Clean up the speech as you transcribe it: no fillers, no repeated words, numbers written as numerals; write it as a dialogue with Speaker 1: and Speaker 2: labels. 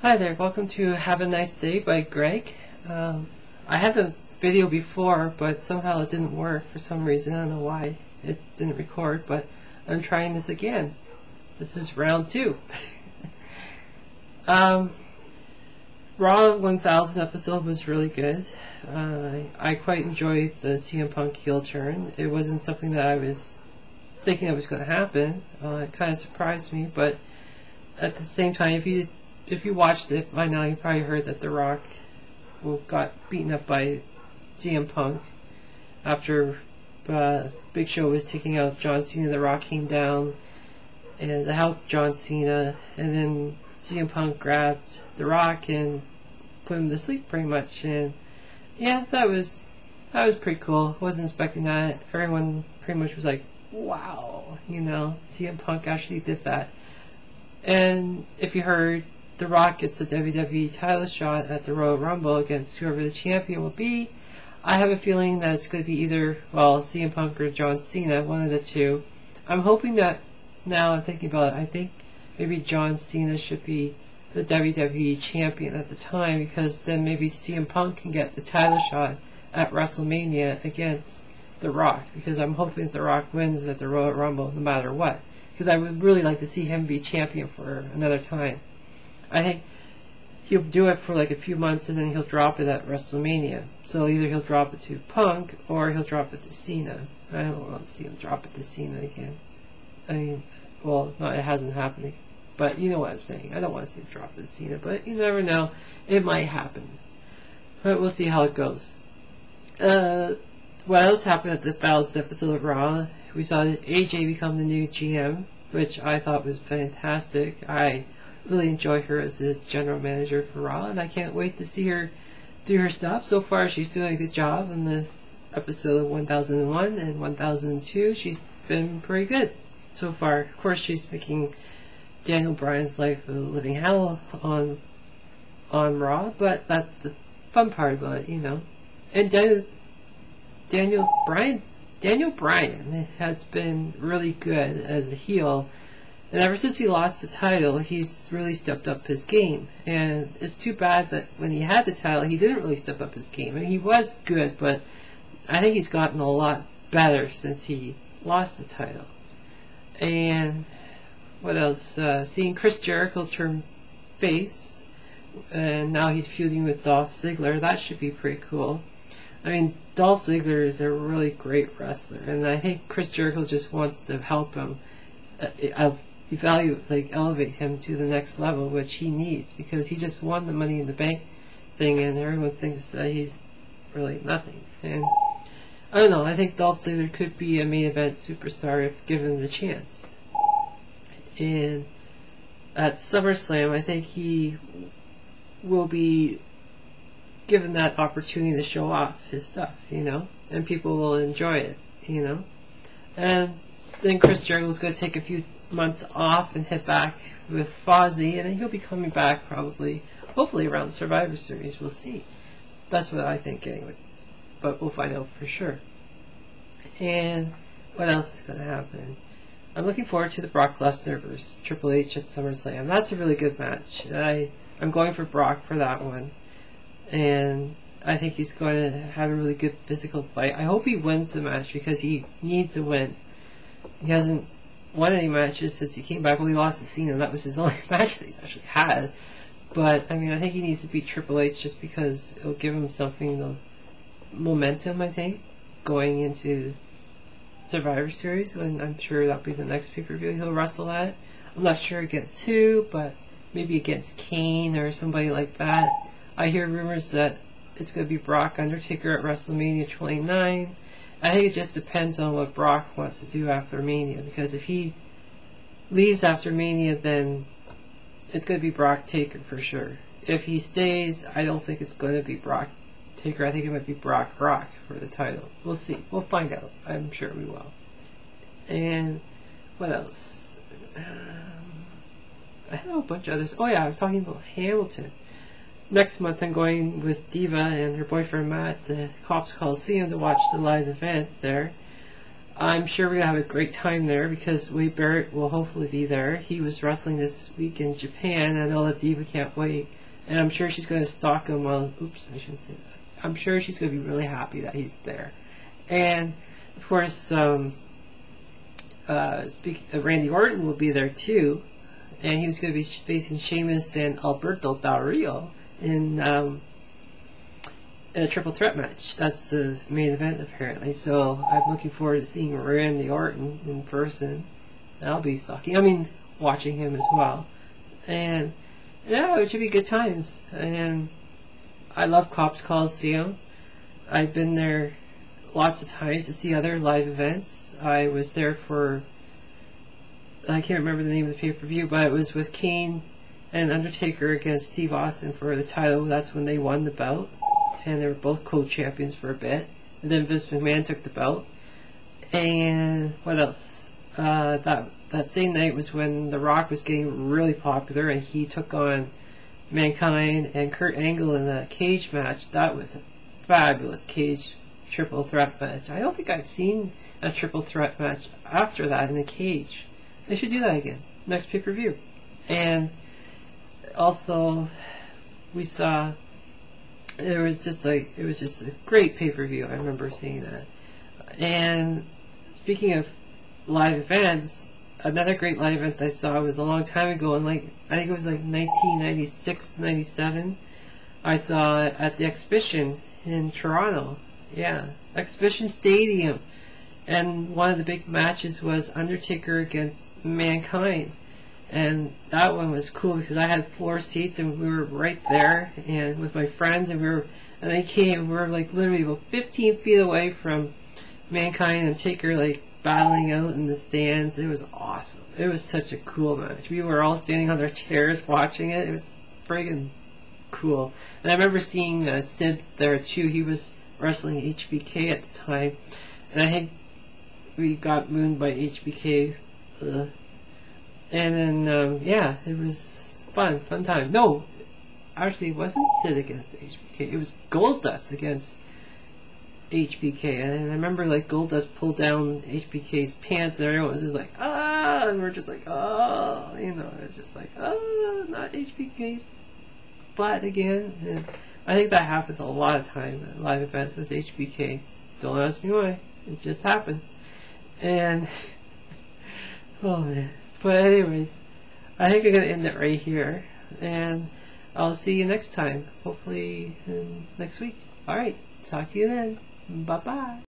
Speaker 1: Hi there, welcome to Have a Nice Day by Greg. I had a video before, but somehow it didn't work for some reason. I don't know why it didn't record, but I'm trying this again. This is round 2. Raw 1000 episode was really good. I quite enjoyed the CM Punk heel turn. It wasn't something that I was thinking it was going to happen. It kind of surprised me, but at the same time, if you watched it by now, you probably heard that The Rock got beaten up by CM Punk after Big Show was taking out John Cena. The Rock came down and helped John Cena, and then CM Punk grabbed The Rock and put him to sleep pretty much. And yeah, that was pretty cool. Wasn't expecting that. Everyone pretty much was like, wow, CM Punk actually did that. And if you heard, The Rock gets the WWE title shot at the Royal Rumble against whoever the champion will be. I have a feeling that it's going to be either, CM Punk or John Cena, one of the two. I'm hoping that, now I'm thinking about it, I think maybe John Cena should be the WWE champion at the time, because then maybe CM Punk can get the title shot at WrestleMania against The Rock, because I'm hoping that The Rock wins at the Royal Rumble no matter what, because I would really like to see him be champion for another time. I think he'll do it for like a few months and then he'll drop it at WrestleMania. So either he'll drop it to Punk or he'll drop it to Cena. I don't want to see him drop it to Cena again. I mean, no, it hasn't happened. But you know what I'm saying. I don't want to see him drop it to Cena, but you never know. It might happen. But we'll see how it goes. What else happened at the 1000th episode of Raw? We saw AJ become the new GM, which I thought was fantastic. I really enjoy her as the general manager for Raw, and I can't wait to see her do her stuff. So far, she's doing a good job in the episode of 1001 and 1002. She's been pretty good so far. Of course, she's making Daniel Bryan's life a living hell on Raw, but that's the fun part about it, And Daniel Bryan has been really good as a heel. And ever since he lost the title, he's really stepped up his game. And it's too bad that when he had the title, he didn't really step up his game. I mean, he was good, but I think he's gotten a lot better since he lost the title. And what else? Seeing Chris Jericho turn face, and now he's feuding with Dolph Ziggler. That should be pretty cool. I mean, Dolph Ziggler is a really great wrestler, and I think Chris Jericho just wants to help him elevate him to the next level, which he needs, because he just won the Money in the Bank thing and everyone thinks that he's really nothing. And I don't know, I think Dolph Ziggler could be a main event superstar if given the chance. And at SummerSlam, I think he will be given that opportunity to show off his stuff, and people will enjoy it, And then Chris Jericho's going to take a few months off and head back with Fozzy, and then he'll be coming back hopefully around the Survivor Series. We'll see. That's what I think anyway, but we'll find out for sure. And what else is going to happen? I'm looking forward to the Brock Lesnar vs. Triple H at SummerSlam. That's a really good match. I'm going for Brock for that one, and I think he's going to have a really good physical fight. I hope he wins the match, because he needs to win. He hasn't won any matches since he came back. Well, he lost to Cena, and that was his only match that he's actually had. But, I mean, I think he needs to beat Triple H just because it'll give him something, the momentum, I think, going into Survivor Series, when I'm sure that'll be the next pay-per-view he'll wrestle at. I'm not sure against who, but maybe against Kane or somebody like that. I hear rumors that it's going to be Brock Undertaker at WrestleMania 29. I think it just depends on what Brock wants to do after Mania, because if he leaves after Mania, then it's going to be Brock Taker for sure. If he stays, I don't think it's going to be Brock Taker. I think it might be Brock Rock for the title. We'll see. We'll find out. I'm sure we will. And what else? I had a whole bunch of others. Oh yeah, I was talking about Hamilton. Next month I'm going with Diva and her boyfriend Matt to Cops Coliseum to watch the live event there. I'm sure we're going to have a great time there because Wade Barrett will hopefully be there. He was wrestling this week in Japan. I know that Diva can't wait. And I'm sure she's going to stalk him on... Oops, I shouldn't say that. I'm sure she's going to be really happy that he's there. And, of course, Randy Orton will be there too. And he was going to be facing Sheamus and Alberto Del Rio in a triple threat match. That's the main event apparently. So I'm looking forward to seeing Randy Orton in person. I'll be watching him as well. And yeah, it should be good times. And I love Cops Coliseum. I've been there lots of times to see other live events. I was there for, I can't remember the name of the pay-per-view, but it was with Kane and Undertaker against Steve Austin for the title. That's when they won the belt. And they were both co-champions for a bit. And then Vince McMahon took the belt. And what else? That same night was when The Rock was getting really popular, and he took on Mankind and Kurt Angle in a cage match. That was a fabulous cage triple threat match. I don't think I've seen a triple threat match after that in a cage. They should do that again. Next pay-per-view. And also, we saw... It was just a great pay-per-view. I remember seeing that. And speaking of live events, another great live event I saw was a long time ago, and I think it was 1996, 97. I saw it at the Exhibition in Toronto. Yeah, Exhibition Stadium. And one of the big matches was Undertaker against Mankind. And that one was cool because I had floor seats and we were right there and with my friends, and they came, we were literally about 15 feet away from Mankind and Taker battling out in the stands. It was awesome. It was such a cool match. We were all standing on our chairs watching it. It was friggin' cool. And I remember seeing Sid there too. He was wrestling HBK at the time, and I think we got mooned by HBK. And then, yeah, it was fun time. No, actually, it wasn't Sid against HBK. It was Goldust against HBK. And I remember, Goldust pulled down HBK's pants, and everyone was just like, ah! And we're just like, oh, it was just like, oh, not HBK's butt again. And I think that happened a lot of time at live events with HBK. Don't ask me why. It just happened. And, oh, man. But anyways, I think I'm going to end it right here, and I'll see you next time, hopefully next week. Alright, talk to you then. Bye-bye.